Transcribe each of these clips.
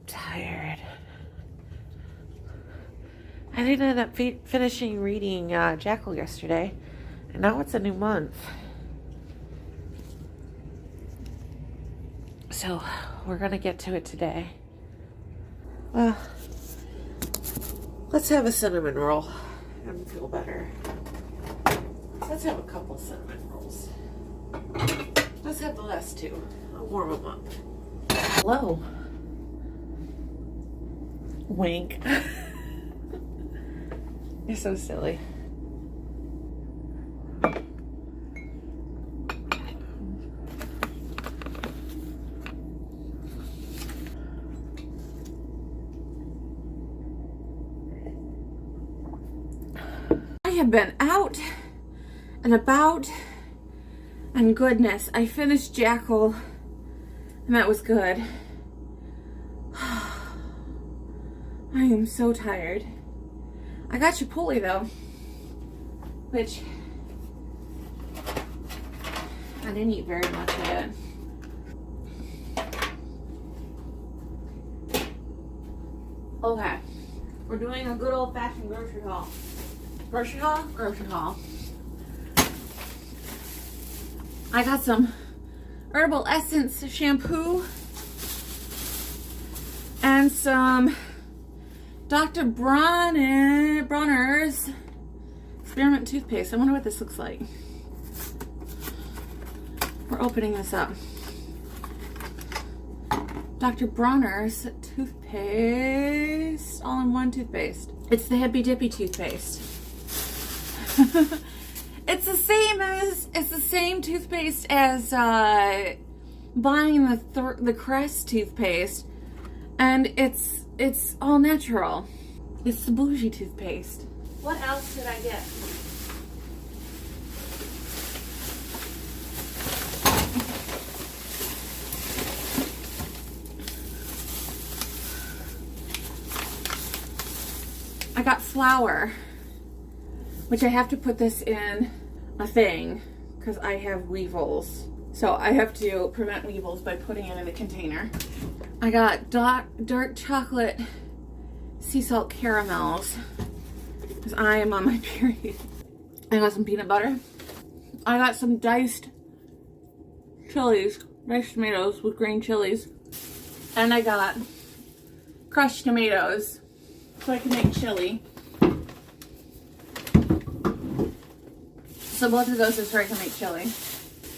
Tired. I didn't end up finishing reading Jackal yesterday, and now it's a new month. So we're gonna get to it today. Well, let's have a cinnamon roll and feel better. Let's have a couple cinnamon rolls. Let's have the last two. I'll warm them up. Hello. Wink. You're so silly. I have been out and about, and goodness, I finished Jackal, and that was good. I am so tired. I got Chipotle though, which I didn't eat very much of it. Okay, we're doing a good old-fashioned grocery haul. Grocery haul? Grocery haul. I got some herbal essence shampoo and some Dr. Bronner's Spearmint toothpaste. I wonder what this looks like. We're opening this up. Dr. Bronner's toothpaste, all-in-one toothpaste. It's the Hippy Dippy toothpaste. It's the same toothpaste as buying the Crest toothpaste, and it's all natural. It's the bougie toothpaste. What else did I get? I got flour, which I have to put this in a thing because I have weevils. So I have to prevent weevils by putting it in a container. I got dark chocolate sea salt caramels because I am on my period. I got some peanut butter. I got some diced chilies, diced tomatoes with green chilies. And I got crushed tomatoes so I can make chili. So both of those are so I can make chili.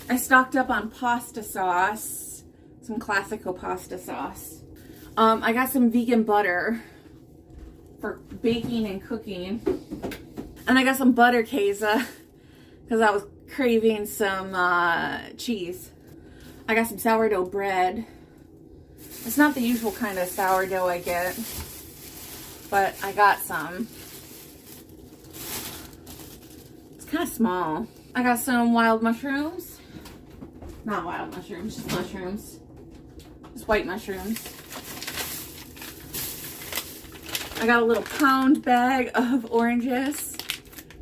I stocked up on pasta sauce, some Classico pasta sauce. I got some vegan butter for baking and cooking. And I got some butter queso because I was craving some cheese. I got some sourdough bread. It's not the usual kind of sourdough I get, but I got some. Kind of small. I got some wild mushrooms. Not wild mushrooms, just mushrooms. Just white mushrooms. I got a little pound bag of oranges.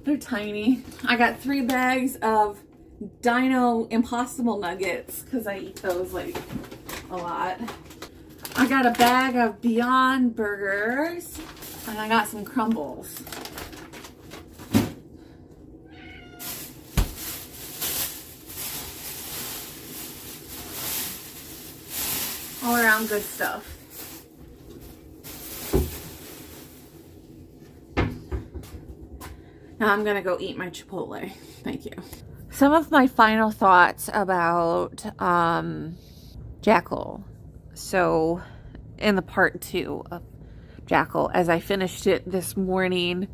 They're tiny. I got 3 bags of Dino Impossible Nuggets because I eat those like a lot. I got a bag of Beyond Burgers, and I got some crumbles. All around good stuff. Now I'm gonna go eat my Chipotle. Thank you. Some of my final thoughts about Jackal. So in the part 2 of Jackal, as I finished it this morning,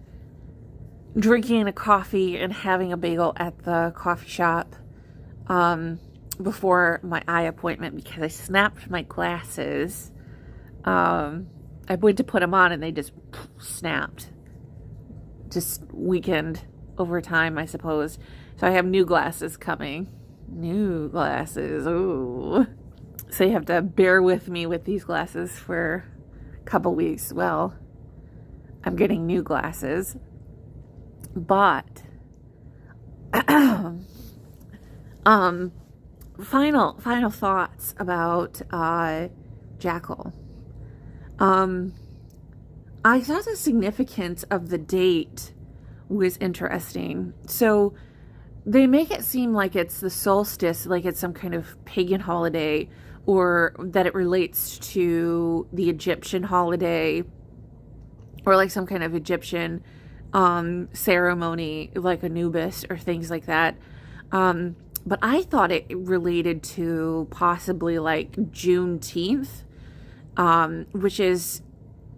drinking a coffee and having a bagel at the coffee shop before my eye appointment because I snapped my glasses. I went to put them on and they just snapped. Just weakened over time, I suppose. So I have new glasses coming. New glasses. Ooh. So you have to bear with me with these glasses for a couple weeks. Well, I'm getting new glasses. But final thoughts about Jackal. I thought the significance of the date was interesting. So they make it seem like it's the solstice, like it's some kind of pagan holiday, or that it relates to the Egyptian holiday, or like some kind of Egyptian ceremony, like Anubis or things like that. But I thought it related to possibly like Juneteenth, which is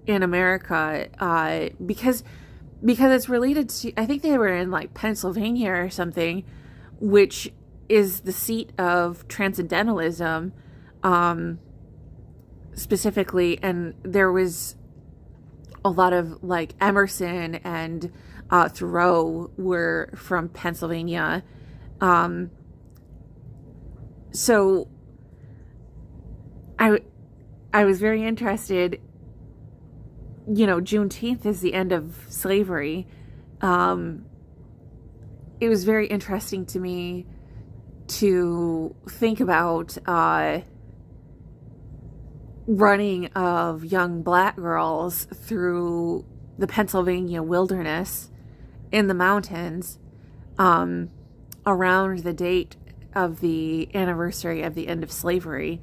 in America, because it's related to, I think they were in like Pennsylvania or something, which is the seat of transcendentalism, specifically. And there was a lot of like Emerson and Thoreau were from Pennsylvania. So I was very interested. You know, Juneteenth is the end of slavery. It was very interesting to me to think about running of young black girls through the Pennsylvania wilderness in the mountains around the date of the anniversary of the end of slavery.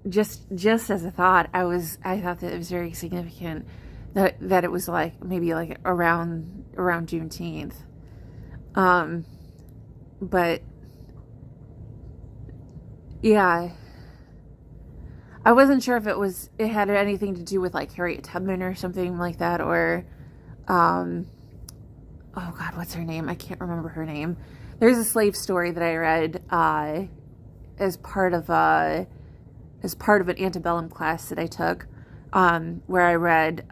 Just as a thought, I thought that it was very significant that it was like maybe like around Juneteenth. But yeah, I wasn't sure if it had anything to do with like Harriet Tubman or something like that, or oh God, what's her name? I can't remember her name. There's a slave story that I read as part of an antebellum class that I took, where I read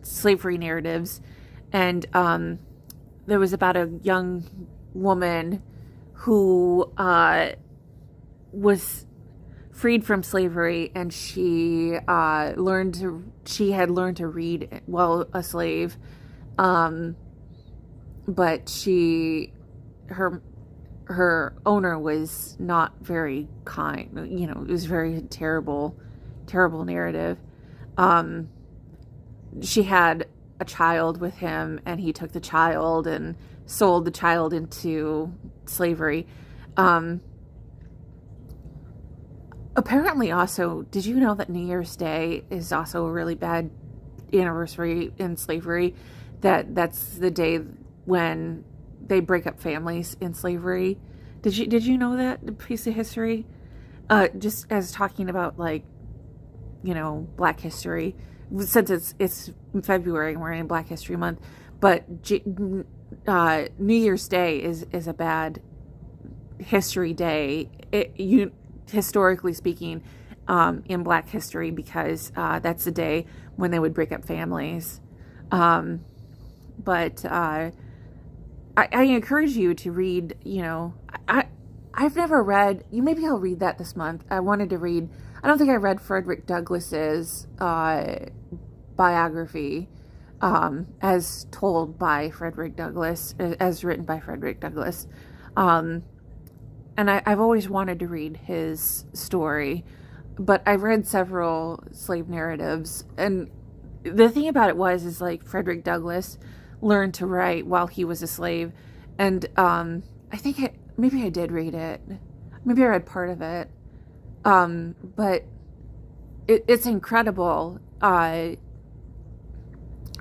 slavery narratives, and there was about a young woman who was freed from slavery, and she had learned to read while a slave, but her owner was not very kind. You know, it was very terrible narrative. She had a child with him, and he took the child and sold the child into slavery. Apparently also, did you know that New Year's Day is also a really bad anniversary in slavery? That's the day when they break up families in slavery. Did you know that piece of history? Just as talking about, like, you know, Black history, since it's February and we're in Black History Month, but New Year's Day is a bad history day. Historically speaking, in Black history, because that's the day when they would break up families. But I encourage you to read. You know, I've never read. Maybe I'll read that this month. I wanted to read. I don't think I read Frederick Douglass's biography, as told by Frederick Douglass, as written by Frederick Douglass. And I've always wanted to read his story, but I've read several slave narratives. And the thing about it is like Frederick Douglass learned to write while he was a slave. And I think maybe I did read it. Maybe I read part of it. But it's incredible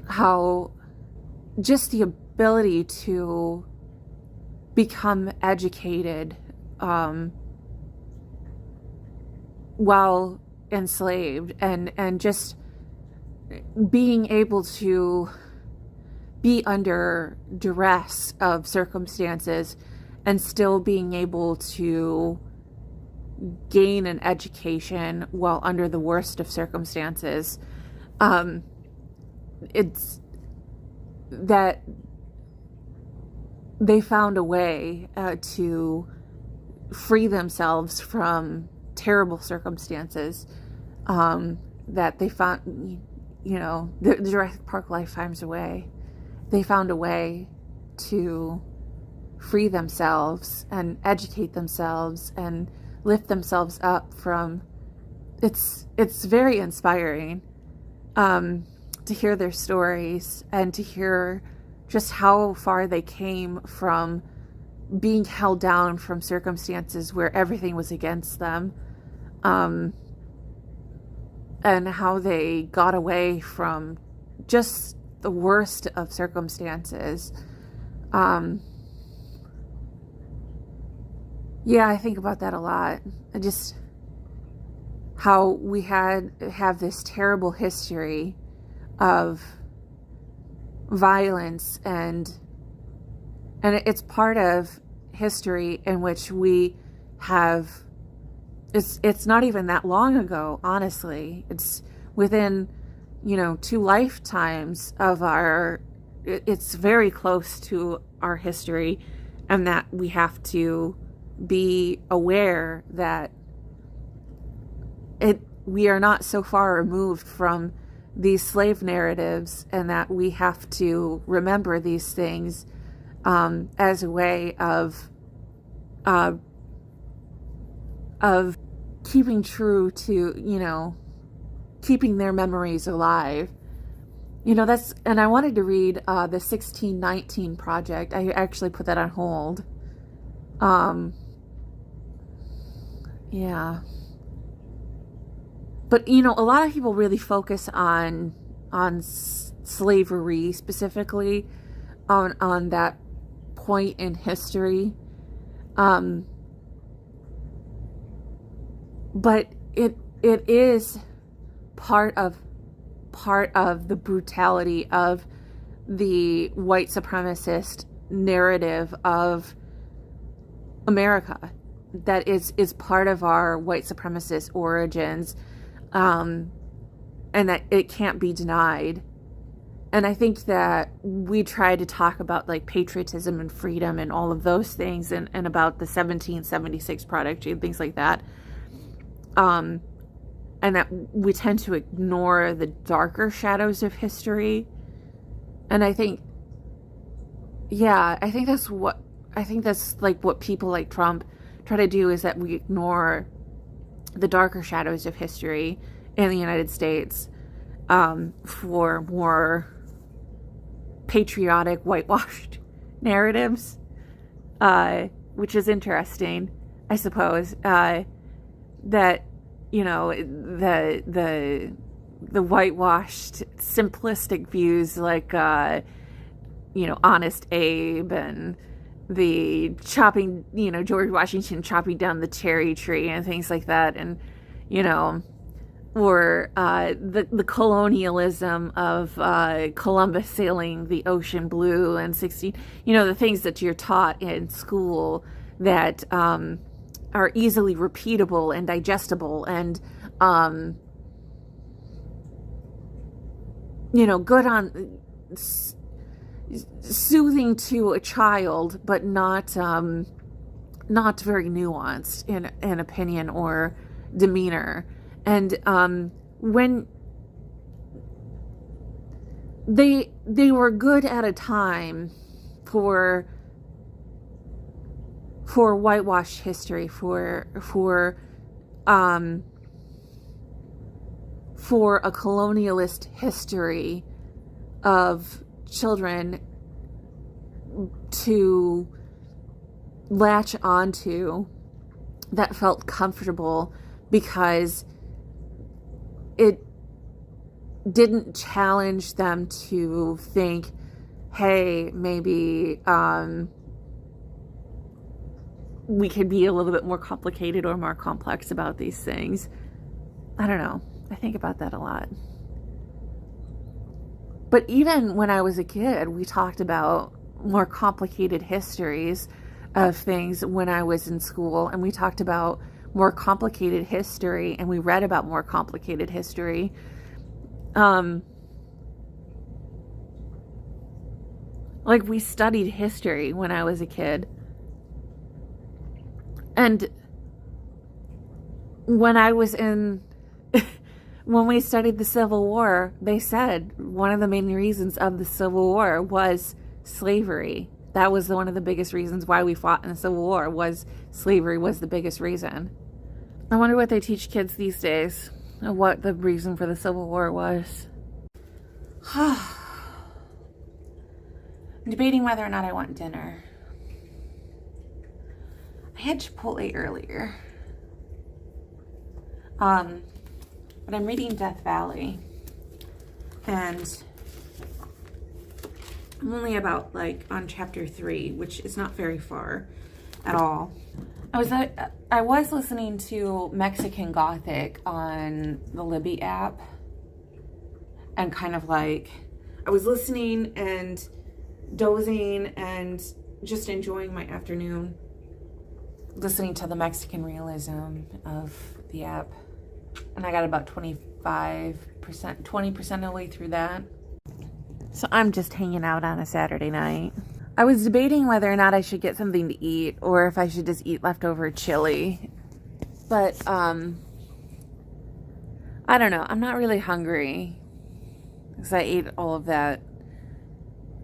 how just the ability to become educated while enslaved, and just being able to be under duress of circumstances and still being able to gain an education while under the worst of circumstances. It's that they found a way to free themselves from terrible circumstances, that they found, you know, the Jurassic Park life finds a way. they found a way to free themselves and educate themselves and lift themselves up from. It's very inspiring to hear their stories and to hear just how far they came from being held down from circumstances where everything was against them, and how they got away from just the worst of circumstances. Yeah, I think about that a lot. Just how we have this terrible history of violence, and it's part of history in which we have. It's not even that long ago, honestly. It's within 2 lifetimes of our. It's very close to our history, and that we have to be aware that we are not so far removed from these slave narratives, and that we have to remember these things as a way of keeping true to keeping their memories alive. And I wanted to read the 1619 Project. I actually put that on hold. Yeah. But, a lot of people really focus on slavery specifically, on that point in history. But it is part of the brutality of the white supremacist narrative of America. That is part of our white supremacist origins. And that it can't be denied. And I think that we try to talk about like patriotism and freedom and all of those things, and about the 1776 Project and things like that. And that we tend to ignore the darker shadows of history. And I think that's like what people like Trump try to do, is that we ignore the darker shadows of history in the United States for more patriotic, whitewashed narratives, which is interesting, I suppose. That the whitewashed, simplistic views like Honest Abe and the chopping, George Washington chopping down the cherry tree and things like that, and or the colonialism of Columbus sailing the ocean blue and 16, the things that you're taught in school that are easily repeatable and digestible and good on soothing to a child, but not very nuanced in opinion or demeanor. And when they were good at a time for whitewashed history, for a colonialist history of children to latch onto, that felt comfortable because it didn't challenge them to think, hey, maybe we could be a little bit more complicated or more complex about these things. I don't know. I think about that a lot. But even when I was a kid, we talked about more complicated histories of things when I was in school, and we talked about more complicated history, and we read about more complicated history. Like, we studied history when I was a kid. And when I was in when we studied the Civil War, they said one of the main reasons of the Civil War was slavery. That was one of the biggest reasons why we fought in the Civil War, was slavery was the biggest reason. I wonder what they teach kids these days, and what the reason for the Civil War was. I'm debating whether or not I want dinner. I had Chipotle earlier. But I'm reading Death Valley, and I'm only about on chapter 3, which is not very far at all. I was listening to Mexican Gothic on the Libby app, and I was listening and dozing and just enjoying my afternoon listening to the Mexican realism of the app. And I got about 20% of the way through that. So I'm just hanging out on a Saturday night. I was debating whether or not I should get something to eat, or if I should just eat leftover chili. But, I don't know. I'm not really hungry, because I ate all of that.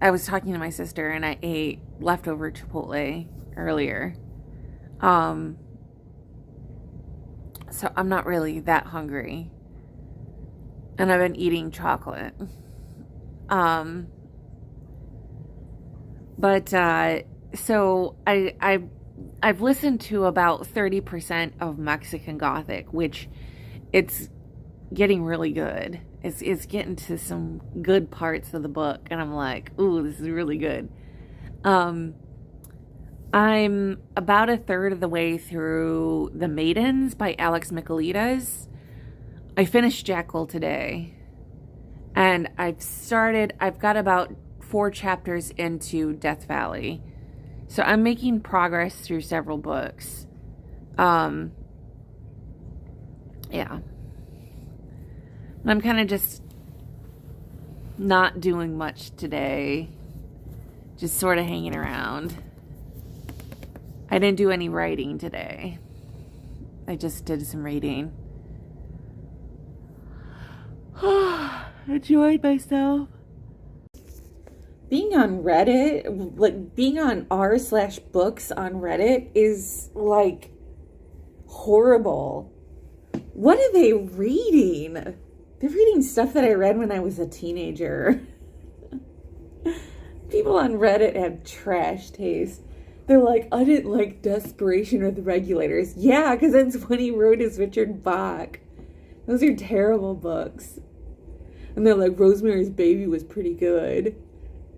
I was talking to my sister, and I ate leftover Chipotle earlier. So I'm not really that hungry. And I've been eating chocolate. So I've listened to about 30% of Mexican Gothic, which it's getting really good. It's getting to some good parts of the book, and I'm like, ooh, this is really good. I'm about a third of the way through The Maidens by Alex Michaelides. I finished Jekyll today, and I've got about 4 chapters into Death Valley. So I'm making progress through several books. Yeah. I'm kind of just not doing much today. Just sort of hanging around. I didn't do any writing today. I just did some reading. Enjoyed myself. Being on Reddit, being on r/books on Reddit is horrible. What are they reading? They're reading stuff that I read when I was a teenager. People on Reddit have trash taste. They're like, I didn't like Desperation or The Regulators. Yeah, because that's when he wrote his Richard Bach. Those are terrible books. And they're like, Rosemary's Baby was pretty good.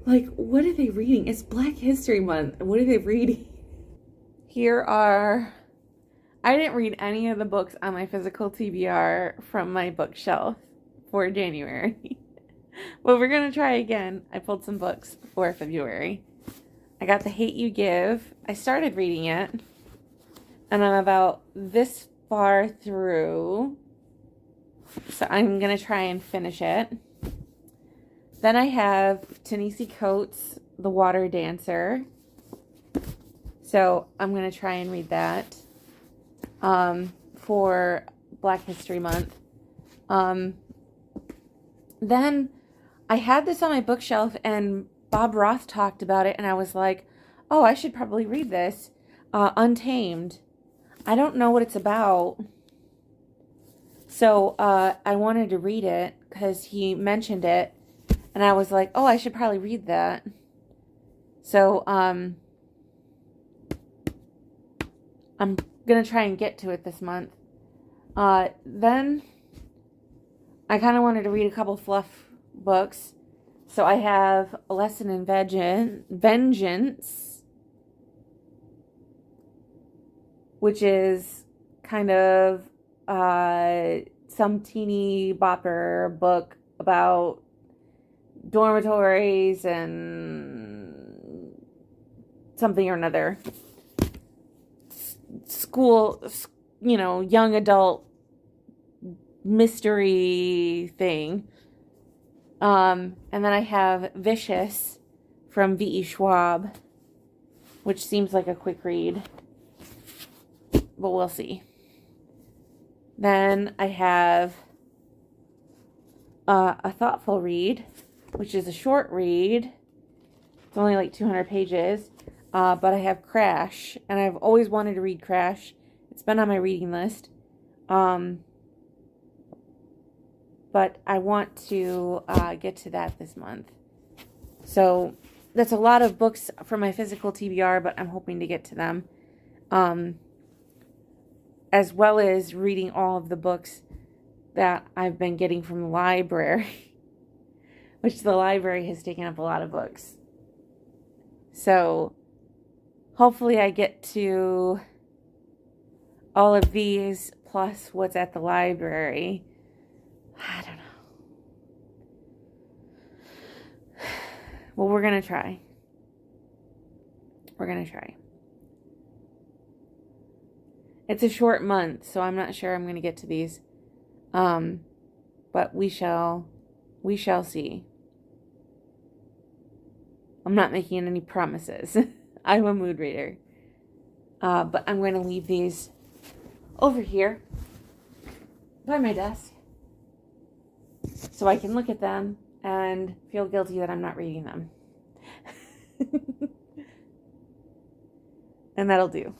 What are they reading? It's Black History Month. What are they reading? I didn't read any of the books on my physical TBR from my bookshelf for January. But we're going to try again. I pulled some books for February. I got The Hate You Give. I started reading it, and I'm about this far through, so I'm going to try and finish it. Then I have Ta-Nehisi Coates' The Water Dancer, so I'm going to try and read that for Black History Month. Then I had this on my bookshelf, and Bob Roth talked about it, and I was like, oh, I should probably read this. Untamed. I don't know what it's about. So I wanted to read it because he mentioned it, and I was like, oh, I should probably read that. So I'm going to try and get to it this month. Then I kind of wanted to read a couple fluff books. So I have A Lesson in Vengeance, which is kind of some teeny bopper book about dormitories and something or another. School, young adult mystery thing. And then I have Vicious from V.E. Schwab, which seems like a quick read, but we'll see. Then I have a thoughtful read, which is a short read. It's only like 200 pages. But I have Crash, and I've always wanted to read Crash. It's been on my reading list. But I want to get to that this month. So that's a lot of books from my physical TBR, but I'm hoping to get to them. As well as reading all of the books that I've been getting from the library, which the library has taken up a lot of books. So hopefully I get to all of these plus what's at the library. I don't know. Well, we're going to try. We're going to try. It's a short month, so I'm not sure I'm going to get to these. But we shall see. I'm not making any promises. I'm a mood reader. But I'm going to leave these over here by my desk so I can look at them and feel guilty that I'm not reading them. And that'll do.